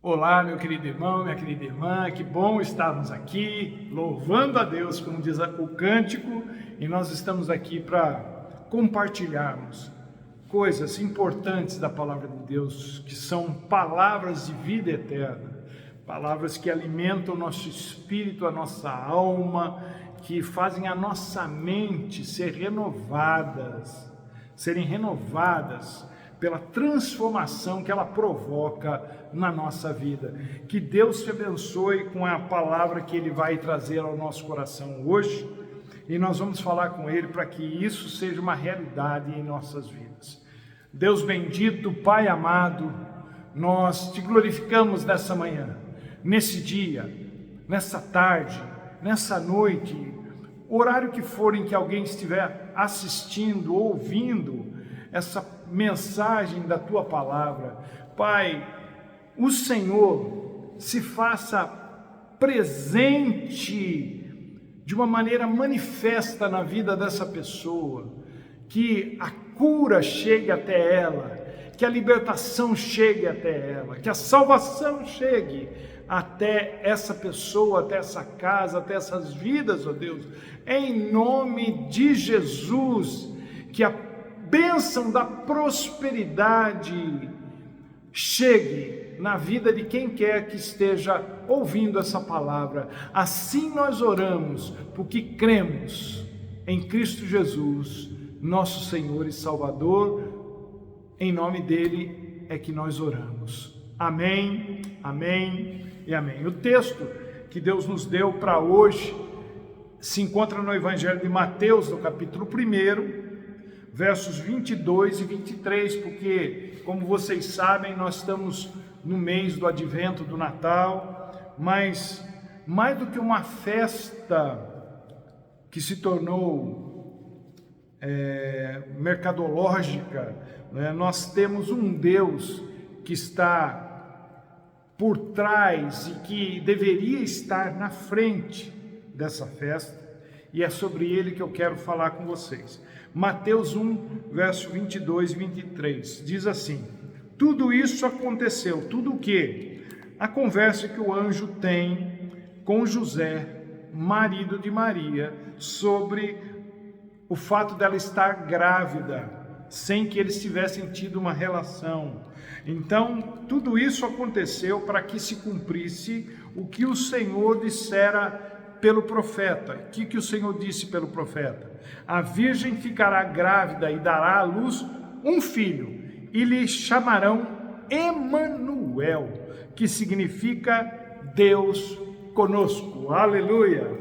Olá, meu querido irmão, minha querida irmã, que bom estarmos aqui, louvando a Deus, como diz o cântico, e nós estamos aqui para compartilharmos coisas importantes da palavra de Deus, que são palavras de vida eterna, palavras que alimentam o nosso espírito, a nossa alma, que fazem a nossa mente serem renovadas pela transformação que ela provoca na nossa vida. Que Deus te abençoe com a palavra que Ele vai trazer ao nosso coração hoje, e nós vamos falar com Ele para que isso seja uma realidade em nossas vidas. Deus bendito, Pai amado, nós te glorificamos nessa manhã, nesse dia, nessa tarde, nessa noite, horário que for em que alguém estiver assistindo, ouvindo essa mensagem da Tua palavra. Pai, o Senhor se faça presente de uma maneira manifesta na vida dessa pessoa, que a cura chegue até ela, que a libertação chegue até ela, que a salvação chegue até essa pessoa, até essa casa, até essas vidas, ó Deus, em nome de Jesus, que a bênção da prosperidade chegue na vida de quem quer que esteja ouvindo essa palavra. Assim nós oramos, porque cremos em Cristo Jesus, nosso Senhor e Salvador. Em nome dele é que nós oramos. Amém, amém e amém. O texto que Deus nos deu para hoje se encontra no Evangelho de Mateus, no capítulo 1, versos 22 e 23, porque, como vocês sabem, nós estamos no mês do Advento, do Natal, mas mais do que uma festa que se tornou mercadológica, né, nós temos um Deus que está por trás e que deveria estar na frente dessa festa, e é sobre ele que eu quero falar com vocês. Mateus 1, verso 22 e 23, diz assim: tudo isso aconteceu, tudo o quê? A conversa que o anjo tem com José, marido de Maria, sobre o fato dela estar grávida, sem que eles tivessem tido uma relação. Então, tudo isso aconteceu para que se cumprisse o que o Senhor dissera pelo profeta. O que o Senhor disse pelo profeta? A virgem ficará grávida e dará à luz um filho, e lhe chamarão Emanuel, que significa Deus conosco. Aleluia!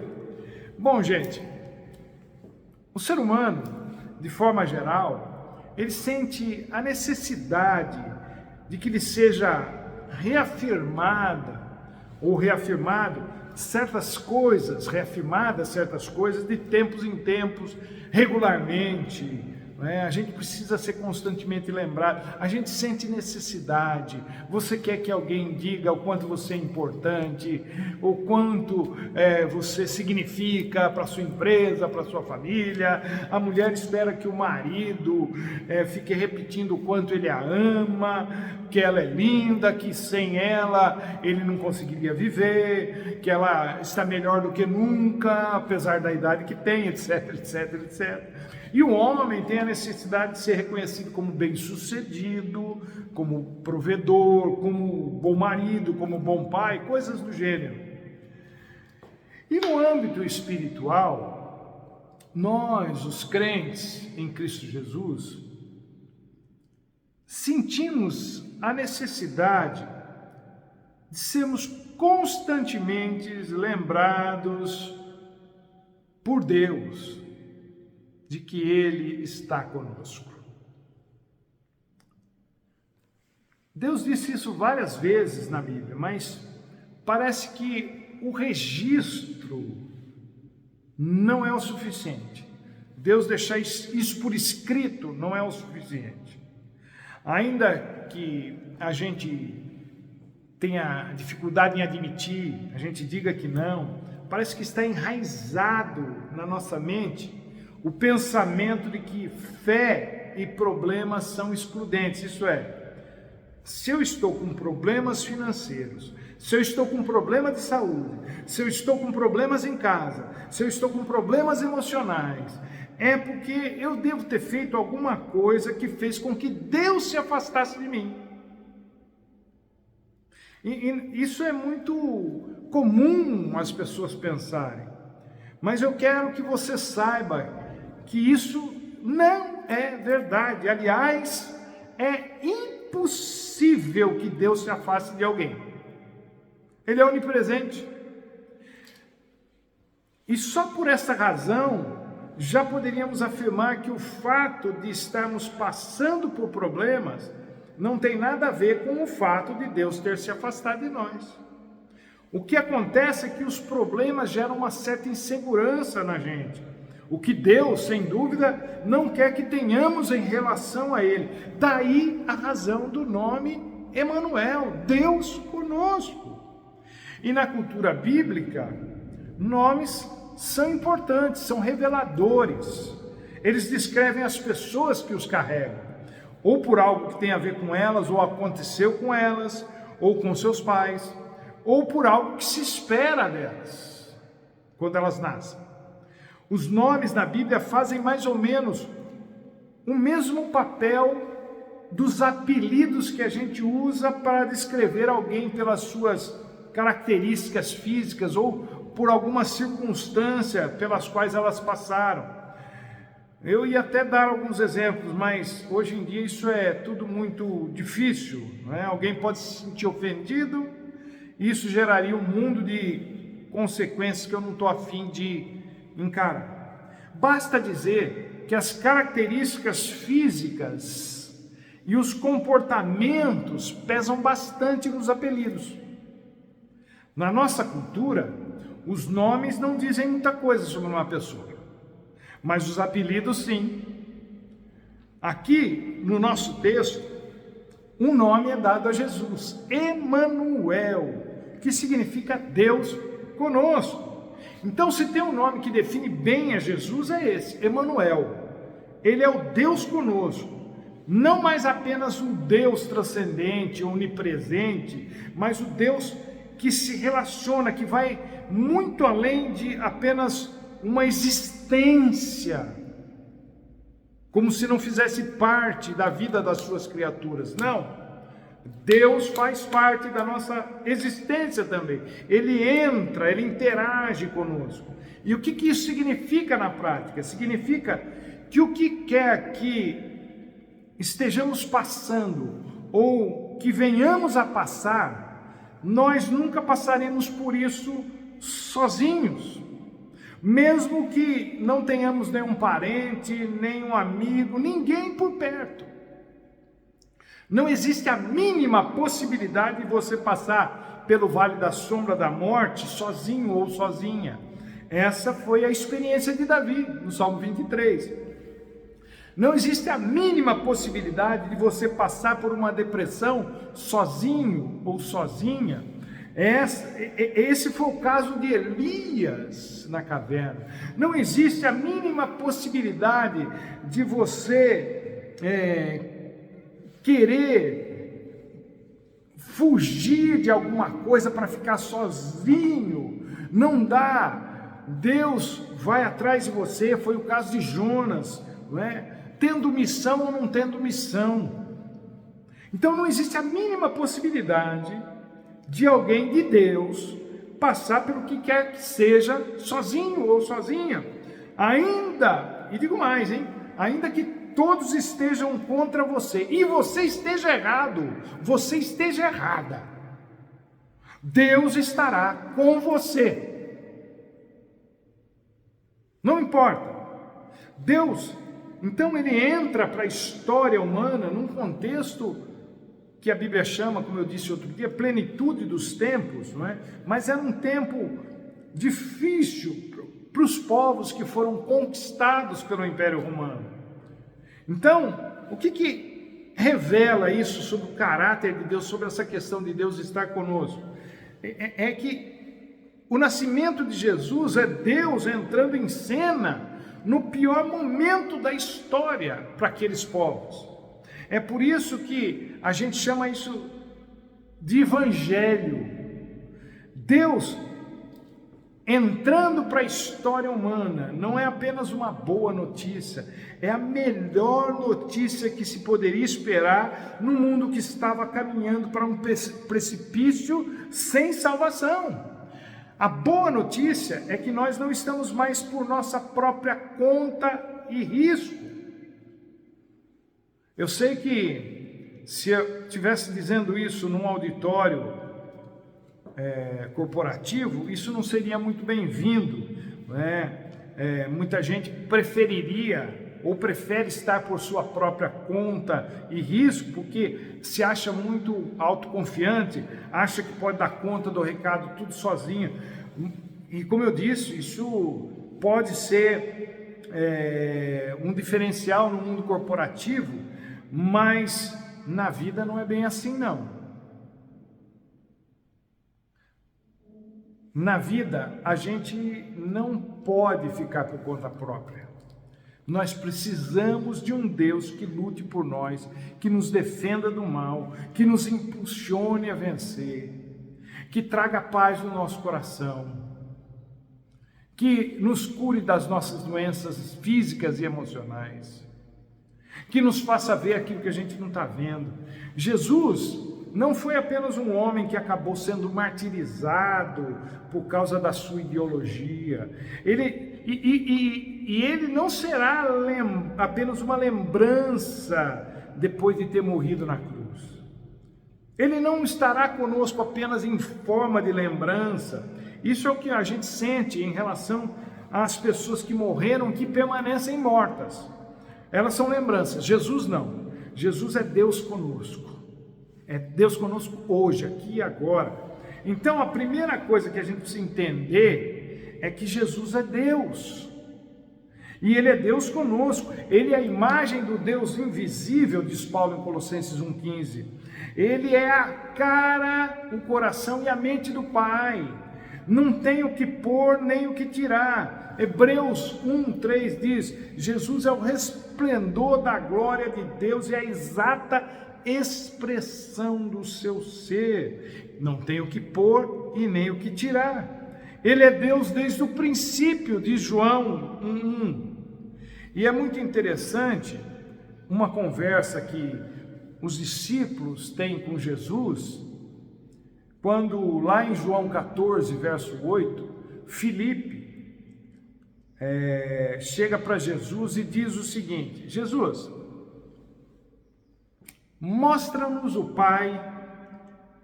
Bom, gente, o ser humano, de forma geral, ele sente a necessidade de que lhe seja reafirmado reafirmadas certas coisas de tempos em tempos, regularmente, né? A gente precisa ser constantemente lembrado, a gente sente necessidade, você quer que alguém diga o quanto você é importante, o quanto você significa para a sua empresa, para a sua família. A mulher espera que o marido fique repetindo o quanto ele a ama, que ela é linda, que sem ela ele não conseguiria viver, que ela está melhor do que nunca, apesar da idade que tem, etc, etc, etc. E o homem tem a necessidade de ser reconhecido como bem-sucedido, como provedor, como bom marido, como bom pai, coisas do gênero. E no âmbito espiritual, nós, os crentes em Cristo Jesus, sentimos a necessidade de sermos constantemente lembrados por Deus de que Ele está conosco. Deus disse isso várias vezes na Bíblia, mas parece que o registro não é o suficiente. Deus deixar isso por escrito não é o suficiente. Ainda que a gente tenha dificuldade em admitir, a gente diga que não, parece que está enraizado na nossa mente o pensamento de que fé e problemas são excludentes, isso é, Se eu estou com problemas financeiros, se eu estou com problema de saúde, se eu estou com problemas em casa, se eu estou com problemas emocionais, é porque eu devo ter feito alguma coisa que fez com que Deus se afastasse de mim. E isso é muito comum as pessoas pensarem, mas eu quero que você saiba que isso não é verdade. Aliás, é impossível que Deus se afaste de alguém. Ele é onipresente. E só por essa razão, já poderíamos afirmar que o fato de estarmos passando por problemas não tem nada a ver com o fato de Deus ter se afastado de nós. O que acontece é que os problemas geram uma certa insegurança na gente. O que Deus, sem dúvida, não quer que tenhamos em relação a Ele. Daí a razão do nome Emanuel, Deus conosco. E na cultura bíblica, nomes são importantes, são reveladores. Eles descrevem as pessoas que os carregam, ou por algo que tem a ver com elas, ou aconteceu com elas, ou com seus pais, ou por algo que se espera delas, quando elas nascem. Os nomes na Bíblia fazem mais ou menos o mesmo papel dos apelidos que a gente usa para descrever alguém pelas suas características físicas ou por alguma circunstância pelas quais elas passaram. Eu ia até dar alguns exemplos, mas hoje em dia isso é tudo muito difícil, não é? Alguém pode se sentir ofendido e isso geraria um mundo de consequências que eu não estou afim de encarar. Basta dizer que as características físicas e os comportamentos pesam bastante nos apelidos. Na nossa cultura, os nomes não dizem muita coisa sobre uma pessoa, mas os apelidos sim. Aqui no nosso texto, um nome é dado a Jesus, Emanuel, que significa Deus conosco. Então, se tem um nome que define bem a Jesus, é esse, Emanuel. Ele é o Deus conosco, não mais apenas um Deus transcendente, onipresente, mas o Deus que se relaciona, que vai muito além de apenas uma existência, como se não fizesse parte da vida das suas criaturas. Não, Deus faz parte da nossa existência também. Ele entra, Ele interage conosco. E o que isso significa na prática? Significa que o que quer que estejamos passando ou que venhamos a passar, nós nunca passaremos por isso sozinhos. Mesmo que não tenhamos nenhum parente, nenhum amigo, ninguém por perto. Não existe a mínima possibilidade de você passar pelo vale da sombra da morte sozinho ou sozinha. Essa foi a experiência de Davi, no Salmo 23. Não existe a mínima possibilidade de você passar por uma depressão sozinho ou sozinha. Esse foi o caso de Elias na caverna. Não existe a mínima possibilidade de você querer fugir de alguma coisa para ficar sozinho. Não dá. Deus vai atrás de você. Foi o caso de Jonas, não é? Tendo missão ou não tendo missão. Então não existe a mínima possibilidade de alguém de Deus passar pelo que quer que seja sozinho ou sozinha. Ainda, e digo mais, ainda que todos estejam contra você e você esteja errado, você esteja errada, Deus estará com você. Não importa. Deus, então, ele entra para a história humana num contexto que a Bíblia chama, como eu disse outro dia, plenitude dos tempos, não é? Mas era um tempo difícil para os povos que foram conquistados pelo Império Romano. Então, o que revela isso sobre o caráter de Deus, sobre essa questão de Deus estar conosco? É que o nascimento de Jesus é Deus entrando em cena no pior momento da história para aqueles povos. É por isso que a gente chama isso de evangelho. Deus entrando para a história humana não é apenas uma boa notícia, é a melhor notícia que se poderia esperar no mundo que estava caminhando para um precipício sem salvação. A boa notícia é que nós não estamos mais por nossa própria conta e risco. Eu sei que se eu estivesse dizendo isso num auditório corporativo, isso não seria muito bem-vindo, né? Muita gente preferiria ou prefere estar por sua própria conta e risco, porque se acha muito autoconfiante, acha que pode dar conta do recado tudo sozinho. E como eu disse, isso pode ser um diferencial no mundo corporativo, mas na vida não é bem assim, não. Na vida, a gente não pode ficar por conta própria. Nós precisamos de um Deus que lute por nós, que nos defenda do mal, que nos impulsione a vencer, que traga paz no nosso coração, que nos cure das nossas doenças físicas e emocionais, que nos faça ver aquilo que a gente não está vendo. Jesus não foi apenas um homem que acabou sendo martirizado por causa da sua ideologia. Ele não será apenas uma lembrança depois de ter morrido na cruz. Ele não estará conosco apenas em forma de lembrança. Isso é o que a gente sente em relação às pessoas que morreram, que permanecem mortas. Elas são lembranças. Jesus não. Jesus é Deus conosco. É Deus conosco hoje, aqui e agora. Então a primeira coisa que a gente precisa entender é que Jesus é Deus. E Ele é Deus conosco. Ele é a imagem do Deus invisível, diz Paulo em Colossenses 1,15. Ele é a cara, o coração e a mente do Pai. Não tem o que pôr nem o que tirar. Hebreus 1,3 diz: Jesus é o resplendor da glória de Deus e a exata expressão do seu ser. Não tem o que pôr e nem o que tirar. Ele é Deus desde o princípio, diz João 1,1. E é muito interessante uma conversa que os discípulos têm com Jesus, quando lá em João 14, verso 8, Filipe chega para Jesus e diz o seguinte: Jesus, mostra-nos o Pai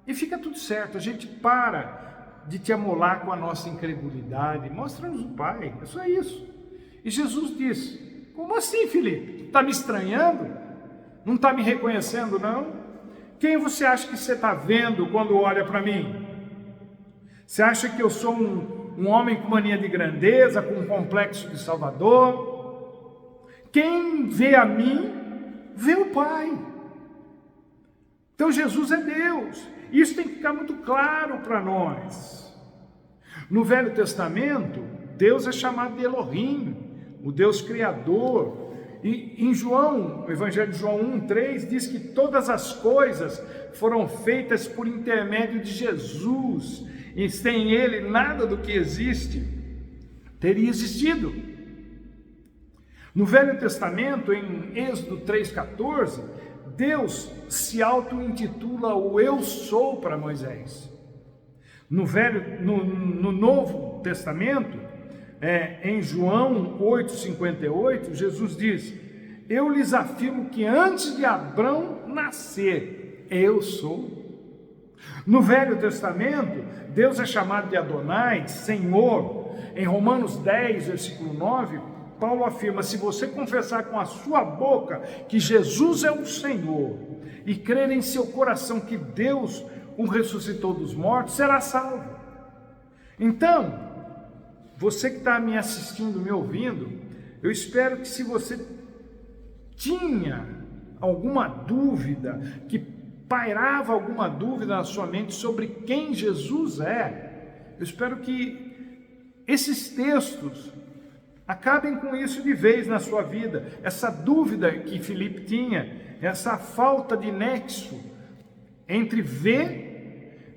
e fica tudo certo, a gente para de te amolar com a nossa incredulidade, mostra-nos o Pai, é só isso. E Jesus disse: como assim, Filipe? Está me estranhando? Não está me reconhecendo, não? Quem você acha que você está vendo quando olha para mim? Você acha que eu sou um homem com mania de grandeza, com um complexo de Salvador? Quem vê a mim, vê o Pai. Então Jesus é Deus. Isso tem que ficar muito claro para nós. No Velho Testamento, Deus é chamado de Elohim, o Deus Criador. E em João, o Evangelho de João 1,3 diz que todas as coisas foram feitas por intermédio de Jesus, e sem Ele nada do que existe teria existido. No Velho Testamento, em Êxodo 3,14, Deus se auto-intitula o Eu Sou para Moisés. No Novo Testamento, em João 8,58, Jesus diz: eu lhes afirmo que antes de Abrão nascer, eu sou. No Velho Testamento, Deus é chamado de Adonai, Senhor. Em Romanos 10, versículo 9, Paulo afirma: se você confessar com a sua boca que Jesus é o Senhor e crer em seu coração que Deus o ressuscitou dos mortos, será salvo. Então, você que está me assistindo, me ouvindo, eu espero que, se você tinha alguma dúvida, que pairava alguma dúvida na sua mente sobre quem Jesus é, eu espero que esses textos acabem com isso de vez na sua vida. Essa dúvida que Filipe tinha, essa falta de nexo entre ver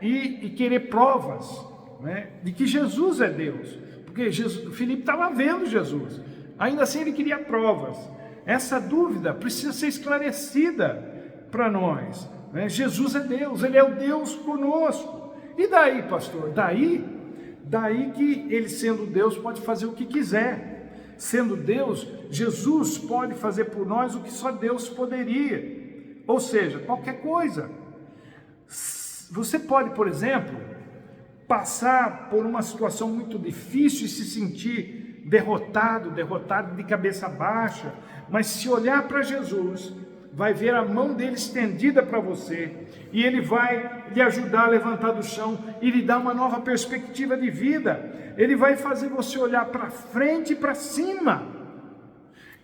e querer provas, né, de que Jesus é Deus. Porque Filipe estava vendo Jesus, ainda assim ele queria provas. Essa dúvida precisa ser esclarecida para nós, né? Jesus é Deus, Ele é o Deus conosco. E daí, pastor? Daí que Ele, sendo Deus, pode fazer o que quiser. Sendo Deus, Jesus pode fazer por nós o que só Deus poderia. Ou seja, qualquer coisa. Você pode, por exemplo, passar por uma situação muito difícil e se sentir derrotado de cabeça baixa, mas se olhar para Jesus, vai ver a mão dele estendida para você, e ele vai lhe ajudar a levantar do chão e lhe dar uma nova perspectiva de vida. Ele vai fazer você olhar para frente e para cima.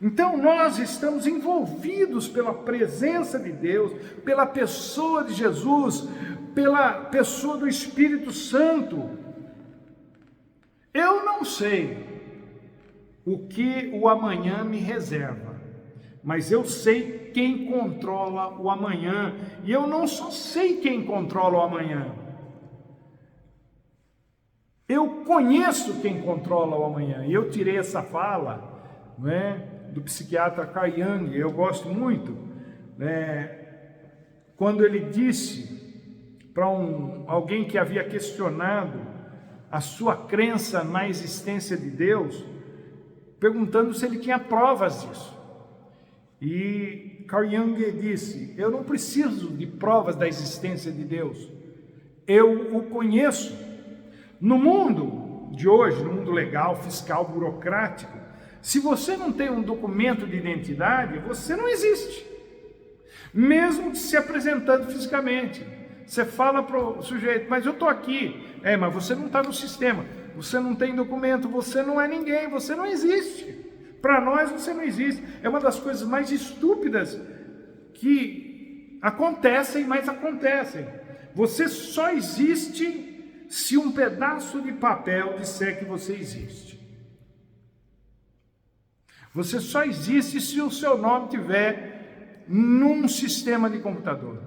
Então nós estamos envolvidos pela presença de Deus, pela pessoa de Jesus, pela pessoa do Espírito Santo. Eu não sei o que o amanhã me reserva, mas eu sei quem controla o amanhã, e eu não só sei quem controla o amanhã, eu conheço quem controla o amanhã. E eu tirei essa fala, né, do psiquiatra Carl Jung. Eu gosto muito, né, quando ele disse para alguém que havia questionado a sua crença na existência de Deus, perguntando se ele tinha provas disso. E Carl Jung disse: eu não preciso de provas da existência de Deus, eu o conheço. No mundo de hoje, no mundo legal, fiscal, burocrático, se você não tem um documento de identidade, você não existe, mesmo se apresentando fisicamente. Você fala para o sujeito: mas eu estou aqui. Mas você não está no sistema, você não tem documento, você não é ninguém, você não existe. Para nós você não existe. É uma das coisas mais estúpidas que acontecem, mas acontecem. Você só existe se um pedaço de papel disser que você existe. Você só existe se o seu nome estiver num sistema de computador.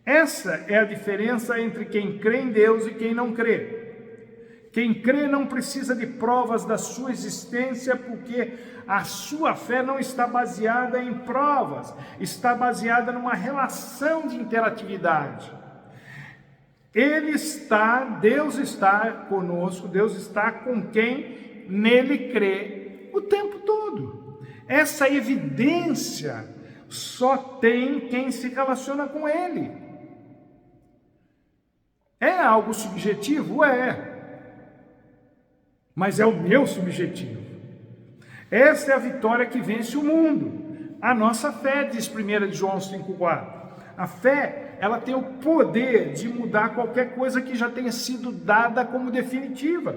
Essa é a diferença entre quem crê em Deus e quem não crê. Quem crê não precisa de provas da sua existência, porque a sua fé não está baseada em provas, está baseada numa relação de interatividade. Deus está conosco, Deus está com quem nele crê o tempo todo. Essa evidência só tem quem se relaciona com Ele. É algo subjetivo? Mas é o meu subjetivo. Essa é a vitória que vence o mundo. A nossa fé, diz 1 João 5,4. A fé, ela tem o poder de mudar qualquer coisa que já tenha sido dada como definitiva.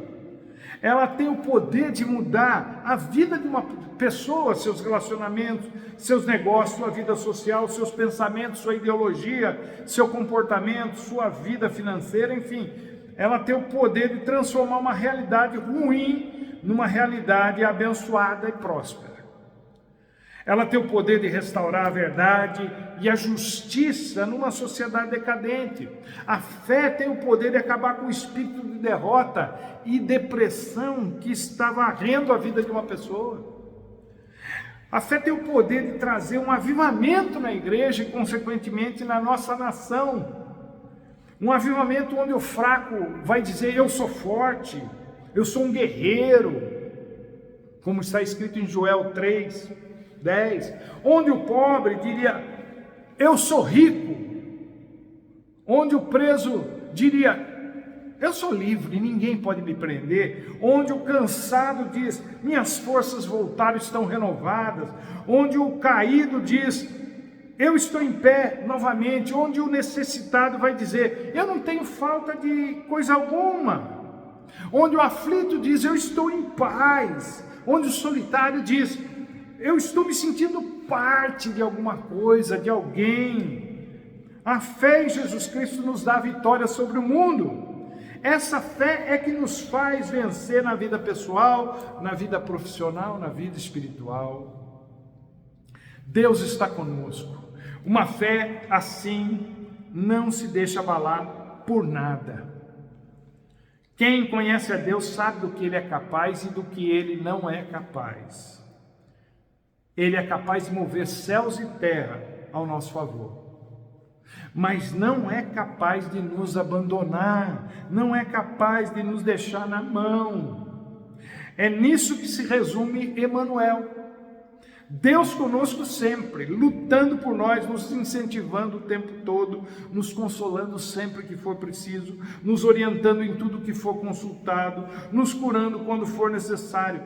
Ela tem o poder de mudar a vida de uma pessoa, seus relacionamentos, seus negócios, sua vida social, seus pensamentos, sua ideologia, seu comportamento, sua vida financeira, enfim. Ela tem o poder de transformar uma realidade ruim numa realidade abençoada e próspera. Ela tem o poder de restaurar a verdade e a justiça numa sociedade decadente. A fé tem o poder de acabar com o espírito de derrota e depressão que está varrendo a vida de uma pessoa. A fé tem o poder de trazer um avivamento na igreja e, consequentemente, na nossa nação. Um avivamento onde o fraco vai dizer: eu sou forte, eu sou um guerreiro, como está escrito em Joel 3:10. Onde o pobre diria: eu sou rico. Onde o preso diria: eu sou livre, ninguém pode me prender. Onde o cansado diz: minhas forças voltaram, estão renovadas. Onde o caído diz: eu estou em pé novamente. Onde o necessitado vai dizer: eu não tenho falta de coisa alguma. Onde o aflito diz: eu estou em paz. Onde o solitário diz: eu estou me sentindo parte de alguma coisa, de alguém. A fé em Jesus Cristo nos dá vitória sobre o mundo. Essa fé é que nos faz vencer na vida pessoal, na vida profissional, na vida espiritual. Deus está conosco. Uma fé assim não se deixa abalar por nada. Quem conhece a Deus sabe do que Ele é capaz e do que Ele não é capaz. Ele é capaz de mover céus e terra ao nosso favor. Mas não é capaz de nos abandonar, não é capaz de nos deixar na mão. É nisso que se resume Emanuel. Deus conosco sempre, lutando por nós, nos incentivando o tempo todo, nos consolando sempre que for preciso, nos orientando em tudo que for consultado, nos curando quando for necessário.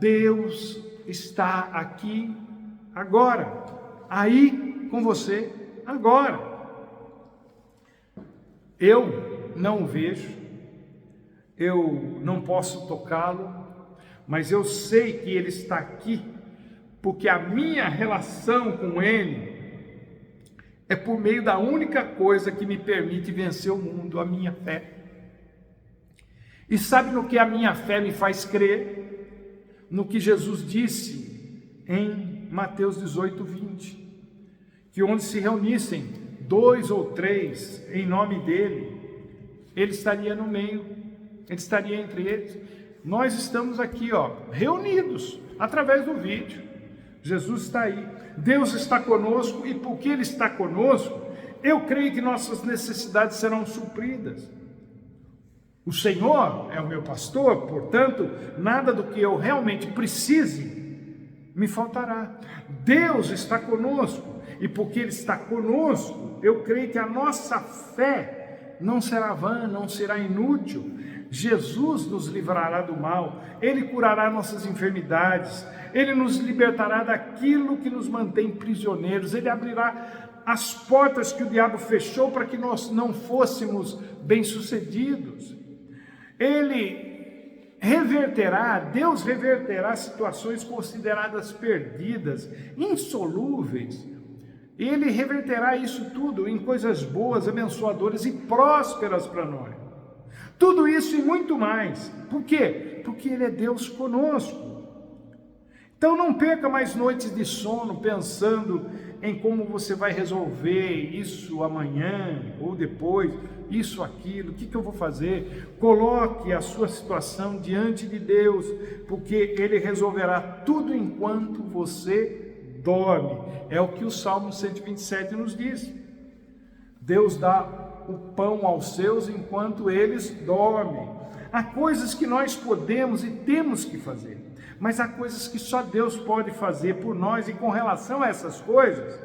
Deus está aqui agora, aí com você agora. Eu não o vejo, eu não posso tocá-lo, mas eu sei que Ele está aqui, porque a minha relação com Ele é por meio da única coisa que me permite vencer o mundo, a minha fé. E sabe no que a minha fé me faz crer? No que Jesus disse em Mateus 18, 20, que onde se reunissem 2 ou 3 em nome dEle, Ele estaria no meio, Ele estaria entre eles. Nós estamos aqui, reunidos através do vídeo. Jesus está aí, Deus está conosco, e porque Ele está conosco, eu creio que nossas necessidades serão supridas. O Senhor é o meu pastor, portanto, nada do que eu realmente precise me faltará. Deus está conosco, e porque Ele está conosco, eu creio que a nossa fé não será vã, não será inútil. Jesus nos livrará do mal, Ele curará nossas enfermidades, Ele nos libertará daquilo que nos mantém prisioneiros, Ele abrirá as portas que o diabo fechou para que nós não fôssemos bem-sucedidos. Deus reverterá situações consideradas perdidas, insolúveis. Ele reverterá isso tudo em coisas boas, abençoadoras e prósperas para nós. Tudo isso e muito mais. Por quê? Porque Ele é Deus conosco. Então não perca mais noites de sono pensando em como você vai resolver isso amanhã ou depois, isso, aquilo, o que eu vou fazer. Coloque a sua situação diante de Deus, porque Ele resolverá tudo enquanto você dorme. É o que o Salmo 127 nos diz. Deus dá o pão aos seus enquanto eles dormem. Há coisas que nós podemos e temos que fazer, mas há coisas que só Deus pode fazer por nós, e com relação a essas coisas,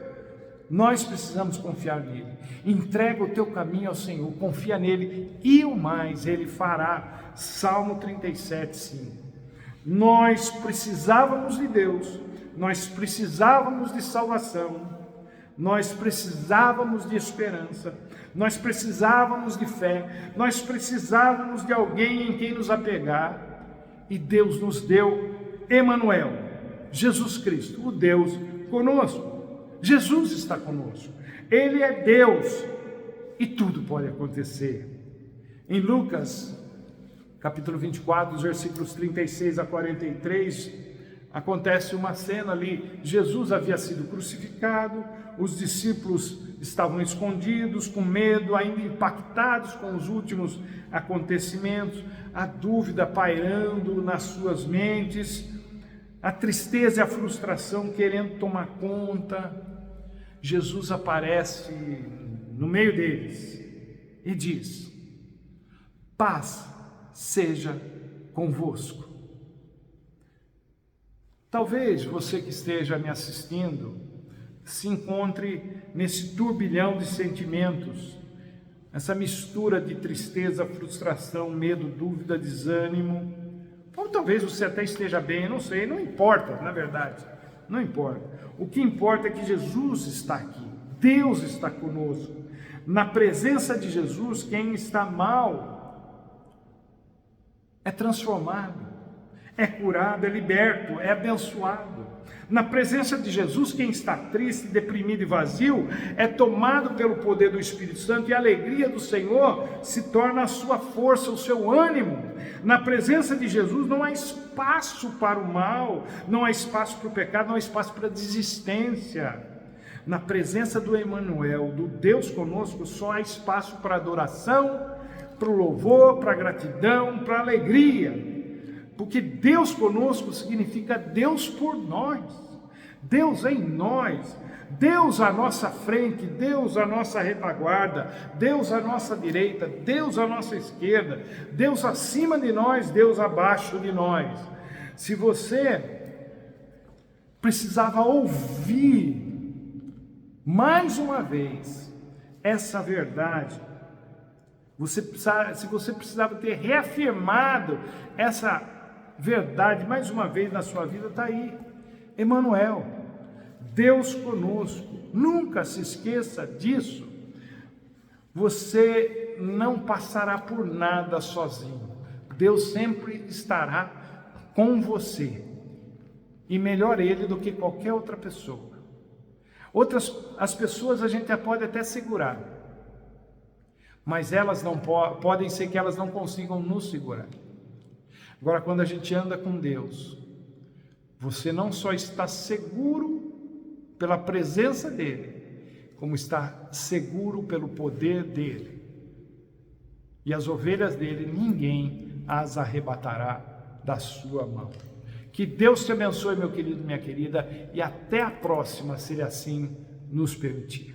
nós precisamos confiar nele. Entrega o teu caminho ao Senhor, confia nele, e o mais Ele fará. Salmo 37, 5. Nós precisávamos de Deus, nós precisávamos de salvação, nós precisávamos de esperança, nós precisávamos de fé, nós precisávamos de alguém em quem nos apegar, e Deus nos deu Emanuel, Jesus Cristo, o Deus conosco. Jesus está conosco, Ele é Deus, e tudo pode acontecer. Em Lucas, capítulo 24, os versículos 36 a 43, acontece uma cena ali. Jesus havia sido crucificado, os discípulos estavam escondidos, com medo, ainda impactados com os últimos acontecimentos, a dúvida pairando nas suas mentes, a tristeza e a frustração querendo tomar conta. Jesus aparece no meio deles e diz: paz seja convosco. Talvez você que esteja me assistindo se encontre nesse turbilhão de sentimentos, essa mistura de tristeza, frustração, medo, dúvida, desânimo. Ou talvez você até esteja bem, eu não sei, não importa, na verdade, não importa. O que importa é que Jesus está aqui, Deus está conosco. Na presença de Jesus, quem está mal é transformado, é curado, é liberto, é abençoado. Na presença de Jesus, quem está triste, deprimido e vazio é tomado pelo poder do Espírito Santo, e a alegria do Senhor se torna a sua força, o seu ânimo. Na presença de Jesus não há espaço para o mal, não há espaço para o pecado, não há espaço para a desistência. Na presença do Emmanuel, do Deus conosco, só há espaço para adoração, para o louvor, para a gratidão, para a alegria. Porque Deus conosco significa Deus por nós, Deus em nós, Deus à nossa frente, Deus à nossa retaguarda, Deus à nossa direita, Deus à nossa esquerda, Deus acima de nós, Deus abaixo de nós. Se você precisava ouvir mais uma vez essa verdade, se você precisava ter reafirmado essa verdade mais uma vez na sua vida, está aí, Emmanuel, Deus conosco. Nunca se esqueça disso. Você não passará por nada sozinho, Deus sempre estará com você, e melhor Ele do que qualquer outra pessoa. As pessoas a gente pode até segurar, mas elas não podem ser que elas não consigam nos segurar. Agora, quando a gente anda com Deus, você não só está seguro pela presença dEle, como está seguro pelo poder dEle. E as ovelhas dEle, ninguém as arrebatará da sua mão. Que Deus te abençoe, meu querido, minha querida, e até a próxima, se Ele assim nos permitir.